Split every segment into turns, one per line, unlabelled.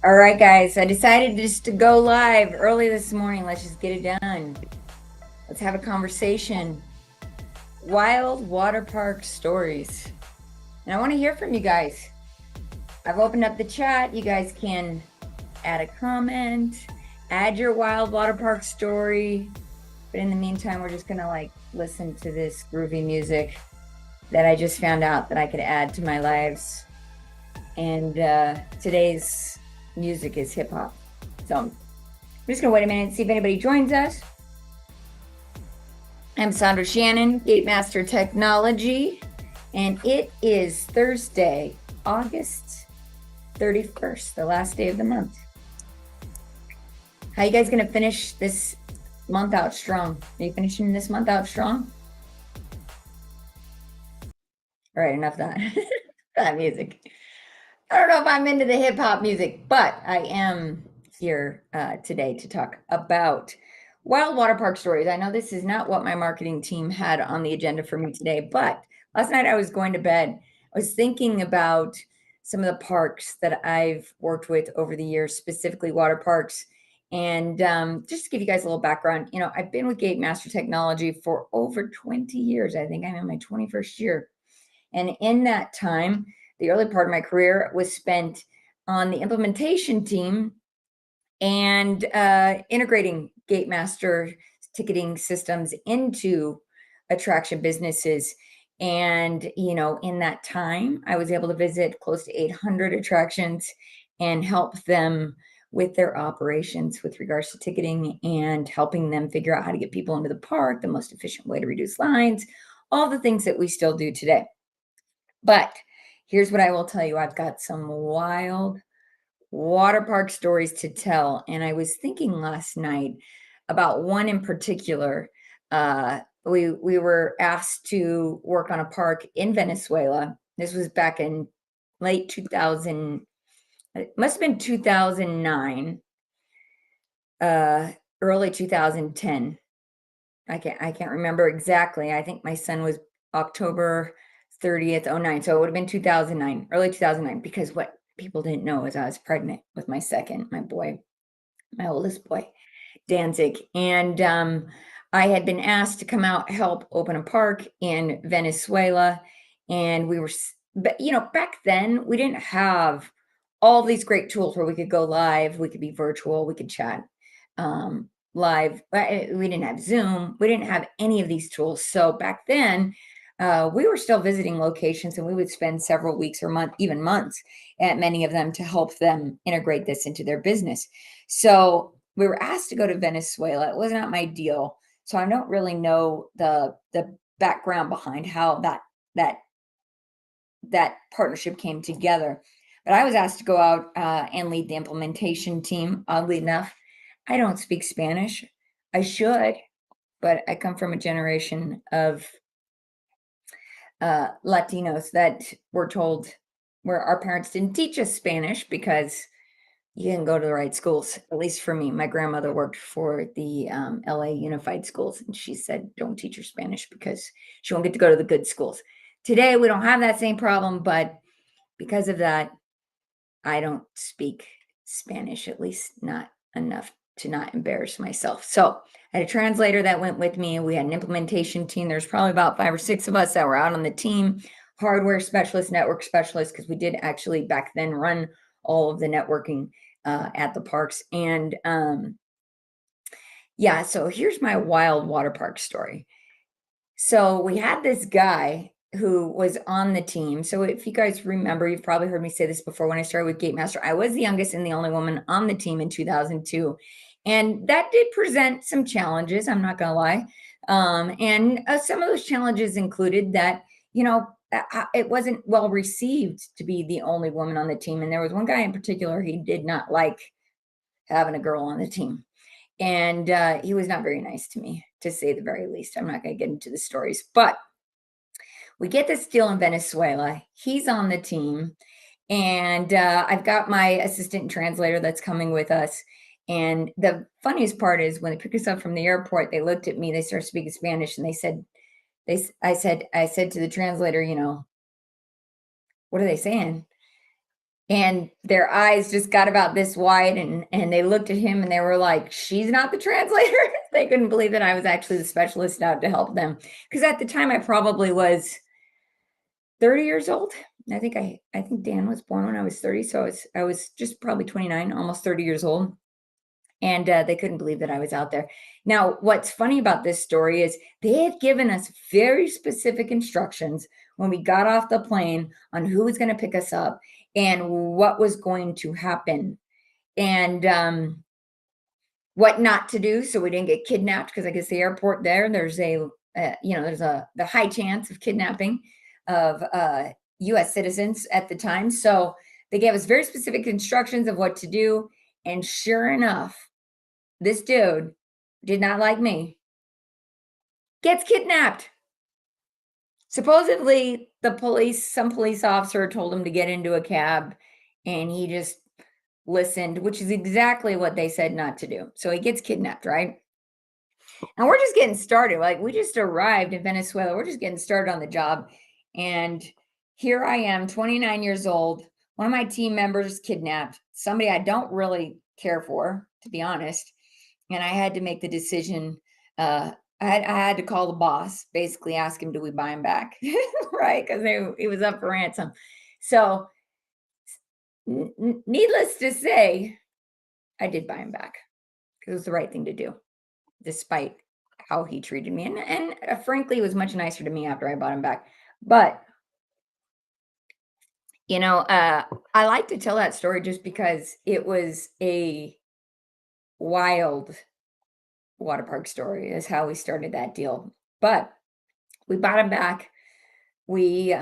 All right, guys. I decided just to go live early this morning. Let's just get it done. Let's have a conversation. Wild water park stories. And I want to hear from you guys. I've opened up the chat. You guys can add a comment, add your wild water park story. But in the meantime, we're just going to listen to this groovy music that I just found out that I could add to my lives. And today's music is hip hop. So I'm just gonna wait a minute and see if anybody joins us. I'm Sondra Shannon, Gate Master Technology, and it is Thursday, August 31st, the last day of the month. How you guys gonna finish this month out strong? Are you finishing this month out strong? All right, enough of that. That music. I don't know if I'm into the hip hop music, but I am here today to talk about wild water park stories. I know this is not what my marketing team had on the agenda for me today, but last night I was going to bed. I was thinking about some of the parks that I've worked with over the years, specifically water parks. And just to give you guys a little background, I've been with Gate Master Technology for over 20 years. I think I'm in my 21st year. And in that time, the early part of my career was spent on the implementation team and integrating Gate Master ticketing systems into attraction businesses. And, in that time, I was able to visit close to 800 attractions and help them with their operations with regards to ticketing and helping them figure out how to get people into the park, the most efficient way to reduce lines, all the things that we still do today. But here's what I will tell you. I've got some wild water park stories to tell. And I was thinking last night about one in particular. We were asked to work on a park in Venezuela. This was back in late 2000. It must have been 2009, early 2010. I can't remember exactly. I think my son was October 30th, 09. So it would have been 2009, early 2009, because what people didn't know is I was pregnant with my second, my boy, my oldest boy, Danzig. And I had been asked to come out, help open a park in Venezuela. And we were, but back then we didn't have all these great tools where we could go live, we could be virtual, we could chat. Live. We didn't have Zoom. We didn't have any of these tools. So back then, we were still visiting locations and we would spend several weeks or even months at many of them to help them integrate this into their business. So we were asked to go to Venezuela. It was not my deal. So I don't really know the background behind how that partnership came together. But I was asked to go out and lead the implementation team. Oddly enough, I don't speak Spanish. I should, but I come from a generation of Latinos that were told where our parents didn't teach us Spanish because you didn't go to the right schools. At least for me, my grandmother worked for the LA Unified Schools, and she said, "Don't teach her Spanish because she won't get to go to the good schools." Today, we don't have that same problem, but because of that, I don't speak Spanish, at least not enough to not embarrass myself. So I had a translator that went with me. We had an implementation team. There's probably about 5 or 6 of us that were out on the team, hardware specialists, network specialists, because we did actually back then run all of the networking at the parks. And yeah, so here's my wild water park story. So we had this guy who was on the team. So if you guys remember, you've probably heard me say this before when I started with Gate Master. I was the youngest and the only woman on the team in 2002. And that did present some challenges, I'm not going to lie. And some of those challenges included that, it wasn't well received to be the only woman on the team. And there was one guy in particular, he did not like having a girl on the team. And he was not very nice to me, to say the very least. I'm not going to get into the stories, but we get this deal in Venezuela. He's on the team, and I've got my assistant translator that's coming with us. And the funniest part is when they picked us up from the airport, they looked at me, they started speaking Spanish, and they said, I said to the translator, what are they saying? And their eyes just got about this wide, and they looked at him and they were like, she's not the translator. They couldn't believe that I was actually the specialist out to help them. Because at the time I probably was 30 years old. I think Dan was born when I was 30. So I was just probably 29, almost 30 years old. And they couldn't believe that I was out there. Now, what's funny about this story is they had given us very specific instructions when we got off the plane on who was going to pick us up and what was going to happen, and what not to do so we didn't get kidnapped, because I guess the airport there's the high chance of kidnapping of US citizens at the time. So they gave us very specific instructions of what to do, and sure enough, this dude did not like me, gets kidnapped. Supposedly some police officer told him to get into a cab, and he just listened, which is exactly what they said not to do. So he gets kidnapped, right? And we're just getting started. Like, we just arrived in Venezuela. We're just getting started on the job. And here I am, 29 years old. One of my team members kidnapped, somebody I don't really care for, to be honest. And I had to make the decision. I had to call the boss, basically ask him, do we buy him back? Right? Because he was up for ransom. So, needless to say, I did buy him back. It was the right thing to do, despite how he treated me. And frankly, it was much nicer to me after I bought him back. But, I like to tell that story just because it was a wild water park story, is how we started that deal. But we bought him back. We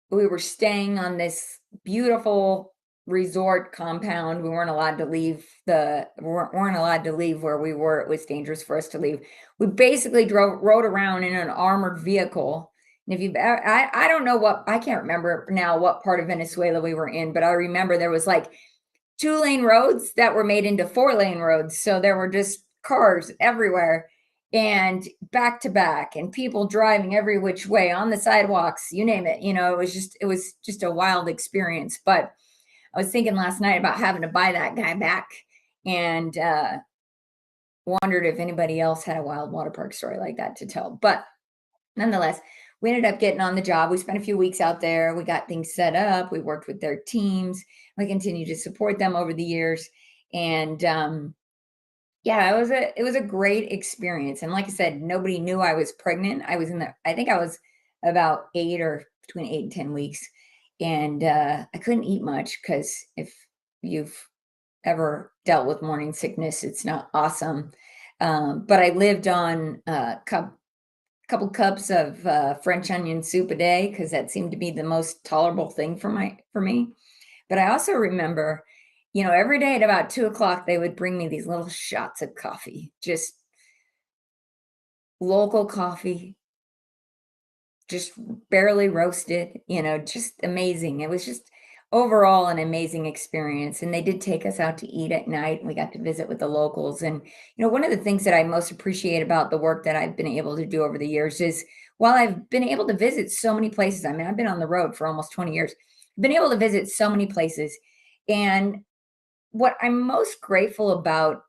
were staying on this beautiful resort compound. We weren't allowed to leave where we were. It was dangerous for us to leave. We basically rode around in an armored vehicle. And if I don't know I can't remember now what part of Venezuela we were in, but I remember there was like 2-lane roads that were made into 4-lane roads. So there were just cars everywhere and back to back, and people driving every which way on the sidewalks, you name it. It was just a wild experience. But I was thinking last night about having to buy that guy back, and wondered if anybody else had a wild water park story like that to tell. But nonetheless, we ended up getting on the job. We spent a few weeks out there. We got things set up. We worked with their teams. We continued to support them over the years. And yeah, it was a great experience. And like I said, nobody knew I was pregnant. I think I was about between 8 and 10 weeks. And I couldn't eat much because if you've ever dealt with morning sickness, it's not awesome. But I lived on couple cups of French onion soup a day, because that seemed to be the most tolerable thing for me. But I also remember, every day at about 2:00, they would bring me these little shots of coffee, just local coffee, just barely roasted, just amazing. It was just overall an amazing experience. And they did take us out to eat at night, and we got to visit with the locals. And, one of the things that I most appreciate about the work that I've been able to do over the years is, while I've been able to visit so many places, I mean, I've been on the road for almost 20 years, I've been able to visit so many places. And what I'm most grateful about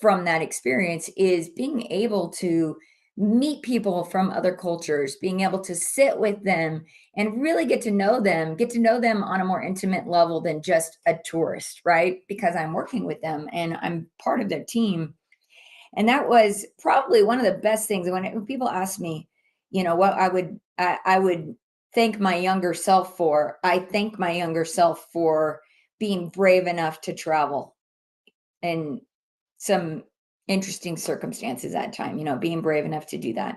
from that experience is being able to meet people from other cultures, being able to sit with them and really get to know them on a more intimate level than just a tourist, right? Because I'm working with them and I'm part of their team. And that was probably one of the best things. When people ask me, what I would thank my younger self for, I thank my younger self for being brave enough to travel in some interesting circumstances at time, being brave enough to do that.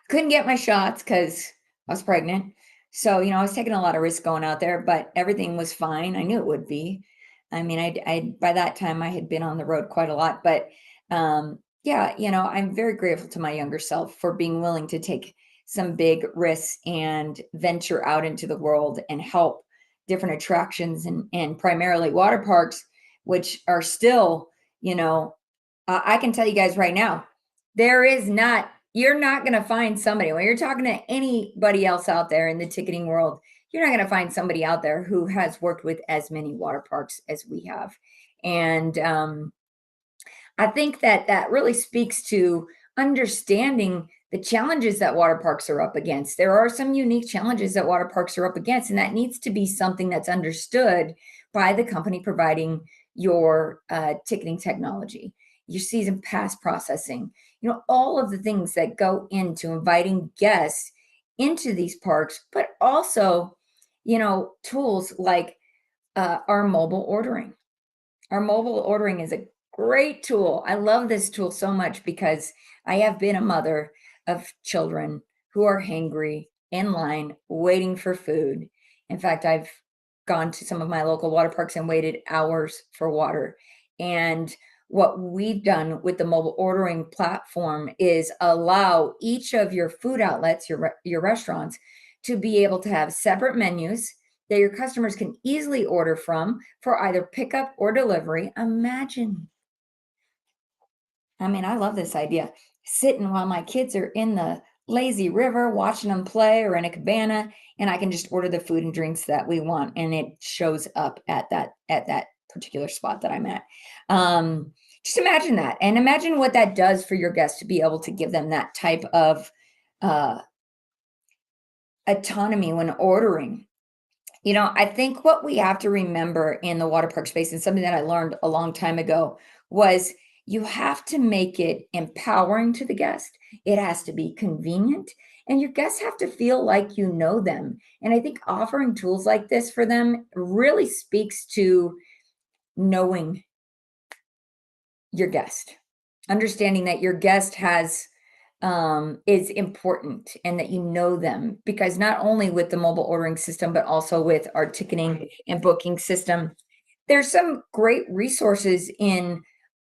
Couldn't get my shots because I was pregnant. So, I was taking a lot of risk going out there, but everything was fine. I knew it would be. I mean, I by that time I had been on the road quite a lot, but yeah, I'm very grateful to my younger self for being willing to take some big risks and venture out into the world and help different attractions and primarily water parks, which are still, I can tell you guys right now, you're not going to find somebody when you're talking to anybody else out there in the ticketing world. you're not going to find somebody out there who has worked with as many water parks as we have. And I think that that really speaks to understanding the challenges that water parks are up against. There are some unique challenges that water parks are up against, and that needs to be something that's understood by the company providing your ticketing technology, your season pass processing, all of the things that go into inviting guests into these parks, but also, tools like our mobile ordering. Our mobile ordering is a great tool. I love this tool so much because I have been a mother of children who are hangry in line waiting for food. In fact, I've gone to some of my local water parks and waited hours for water. And what we've done with the mobile ordering platform is allow each of your food outlets, your restaurants, to be able to have separate menus that your customers can easily order from for either pickup or delivery. Imagine. I mean, I love this idea. Sitting while my kids are in the lazy river, watching them play or in a cabana, and I can just order the food and drinks that we want, and it shows up at that particular spot that I'm at. Just imagine that, and imagine what that does for your guests to be able to give them that type of uh, autonomy when ordering. I think what we have to remember in the water park space, and something that I learned a long time ago, was you have to make it empowering to the guest. It has to be convenient, and your guests have to feel like you know them. And I think offering tools like this for them really speaks to knowing your guest, understanding that your guest has is important and that you know them, because not only with the mobile ordering system, but also with our ticketing and booking system, there's some great resources in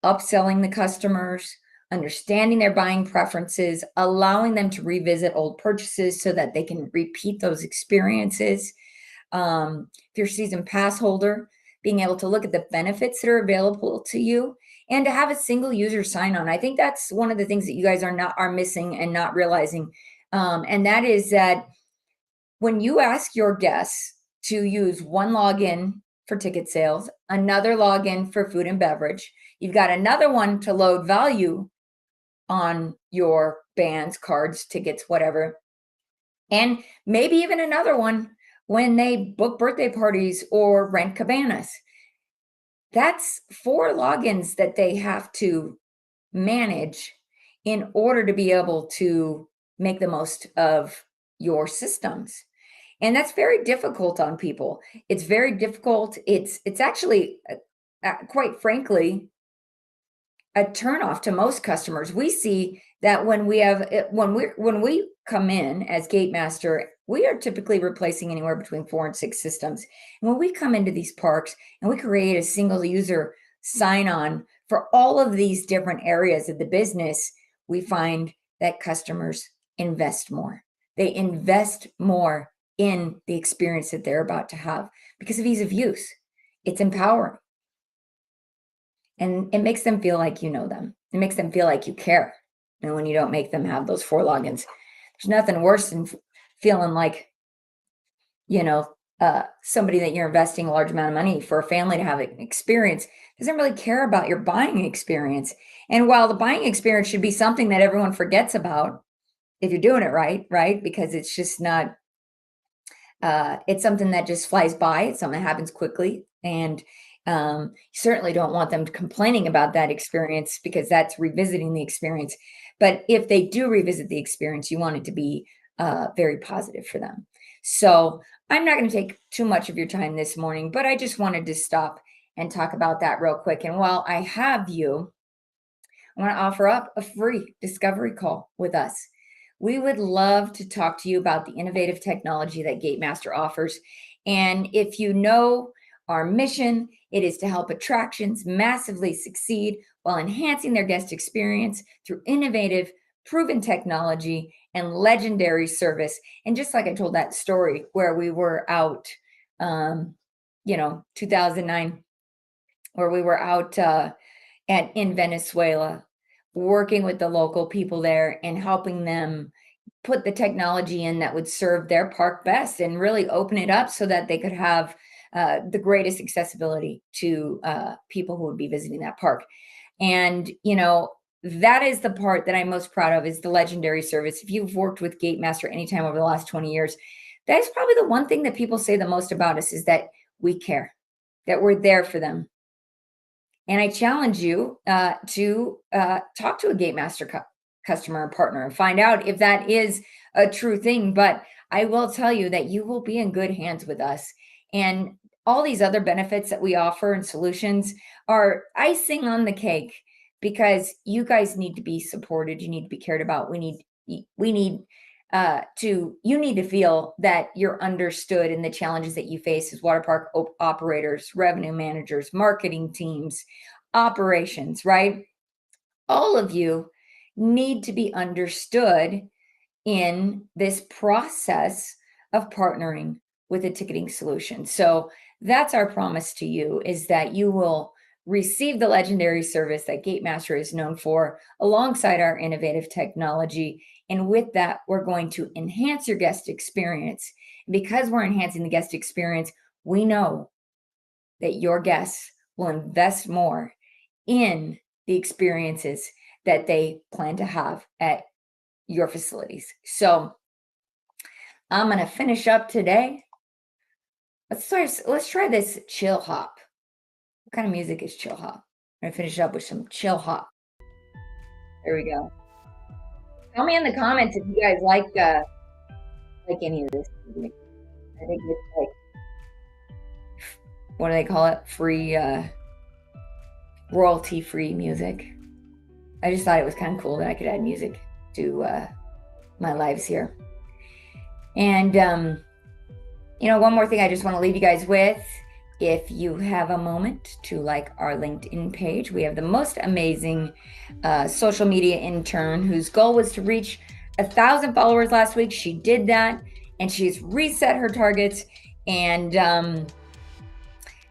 upselling the customers, understanding their buying preferences, allowing them to revisit old purchases so that they can repeat those experiences. If you're a season pass holder, being able to look at the benefits that are available to you and to have a single user sign on. I think that's one of the things that you guys are missing and not realizing. And that is that when you ask your guests to use one login for ticket sales, another login for food and beverage, you've got another one to load value on your bands, cards, tickets, whatever, and maybe even another one when they book birthday parties or rent cabanas. That's 4 logins that they have to manage in order to be able to make the most of your systems. And that's very difficult on people. It's very difficult. It's actually, quite frankly, a turnoff to most customers. We see that when we come in as gate master, we are typically replacing anywhere between 4 and 6 systems. And when we come into these parks and we create a single user sign on for all of these different areas of the business, we find that customers invest more. They invest more in the experience that they're about to have because of ease of use. It's empowering. And it makes them feel like you know them. It makes them feel like you care. And when you don't make them have those 4 logins, there's nothing worse than feeling like, somebody that you're investing a large amount of money for a family to have an experience doesn't really care about your buying experience. And while the buying experience should be something that everyone forgets about, if you're doing it right? Because it's just not, it's something that just flies by. It's something that happens quickly. And you certainly don't want them complaining about that experience because that's revisiting the experience. But if they do revisit the experience, you want it to be very positive for them. So I'm not going to take too much of your time this morning, but I just wanted to stop and talk about that real quick. And while I have you, I want to offer up a free discovery call with us. We would love to talk to you about the innovative technology that GateMaster offers. And if you know our mission, it is to help attractions massively succeed while enhancing their guest experience through innovative, proven technology and legendary service. And just like I told that story where we were out, 2009, where we were out in Venezuela, working with the local people there and helping them put the technology in that would serve their park best and really open it up so that they could have the greatest accessibility to people who would be visiting that park. And, that is the part that I'm most proud of is the legendary service. If you've worked with Gatemaster anytime over the last 20 years, that's probably the one thing that people say the most about us is that we care, that we're there for them. And I challenge you to talk to a Gatemaster customer or partner and find out if that is a true thing. But I will tell you that you will be in good hands with us. And all these other benefits that we offer and solutions are icing on the cake because you guys need to be supported. You need to be cared about. You need to feel that you're understood in the challenges that you face as water park operators, revenue managers, marketing teams, operations, right? All of you need to be understood in this process of partnering with a ticketing solution. So that's our promise to you is that you will receive the legendary service that Gatemaster is known for alongside our innovative technology. And with that, we're going to enhance your guest experience. Because we're enhancing the guest experience, we know that your guests will invest more in the experiences that they plan to have at your facilities. So I'm going to finish up today. Let's try this chill hop. What kind of music is chill hop? I'm going to finish up with some chill hop. There we go. Tell me in the comments if you guys like any of this music. I think it's like, what do they call it? Free, royalty-free music. I just thought it was kind of cool that I could add music to my lives here. And, one more thing I just want to leave you guys with. If you have a moment to like our LinkedIn page, we have the most amazing social media intern whose goal was to reach 1,000 followers last week. She did that, and she's reset her targets. And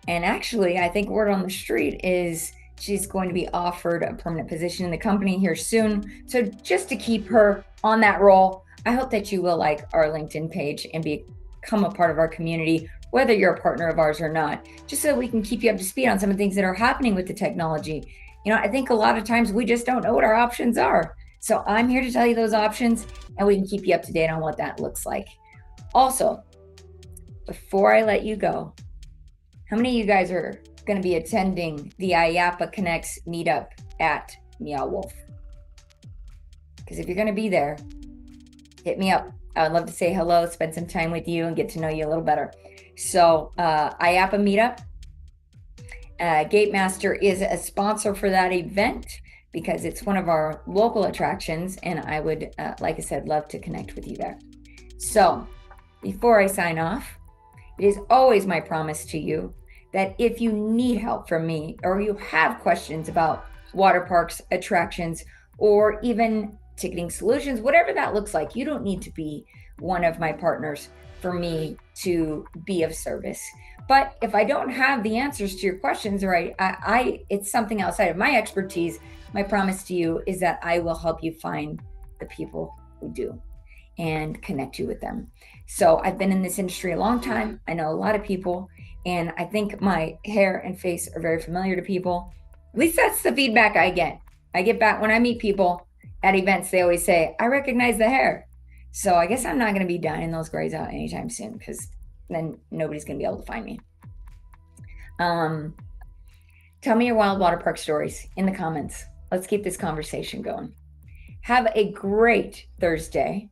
actually, I think word on the street is she's going to be offered a permanent position in the company here soon. So just to keep her on that roll, I hope that you will like our LinkedIn page and become a part of our community, whether you're a partner of ours or not, just so we can keep you up to speed on some of the things that are happening with the technology. I think a lot of times we just don't know what our options are. So I'm here to tell you those options, and we can keep you up to date on what that looks like. Also, before I let you go, how many of you guys are going to be attending the IAPA Connects meetup at Meow Wolf? Because if you're going to be there, hit me up. I would love to say hello, spend some time with you, and get to know you a little better. So IAPA meetup. Gatemaster is a sponsor for that event because it's one of our local attractions, and I would, like I said, love to connect with you there. So before I sign off, it is always my promise to you that if you need help from me or you have questions about water parks, attractions, or even ticketing solutions, whatever that looks like, you don't need to be one of my partners for me to be of service. But if I don't have the answers to your questions, or it's something outside of my expertise, my promise to you is that I will help you find the people who do and connect you with them. So I've been in this industry a long time. I know a lot of people, and I think my hair and face are very familiar to people. At least that's the feedback I get. I get back when I meet people at events, they always say, I recognize the hair. So I guess I'm not going to be dyeing those grays out anytime soon, because then nobody's going to be able to find me. Tell me your wild water park stories in the comments. Let's keep this conversation going. Have a great Thursday,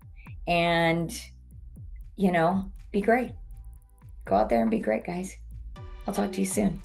and, be great. Go out there and be great, guys. I'll talk to you soon.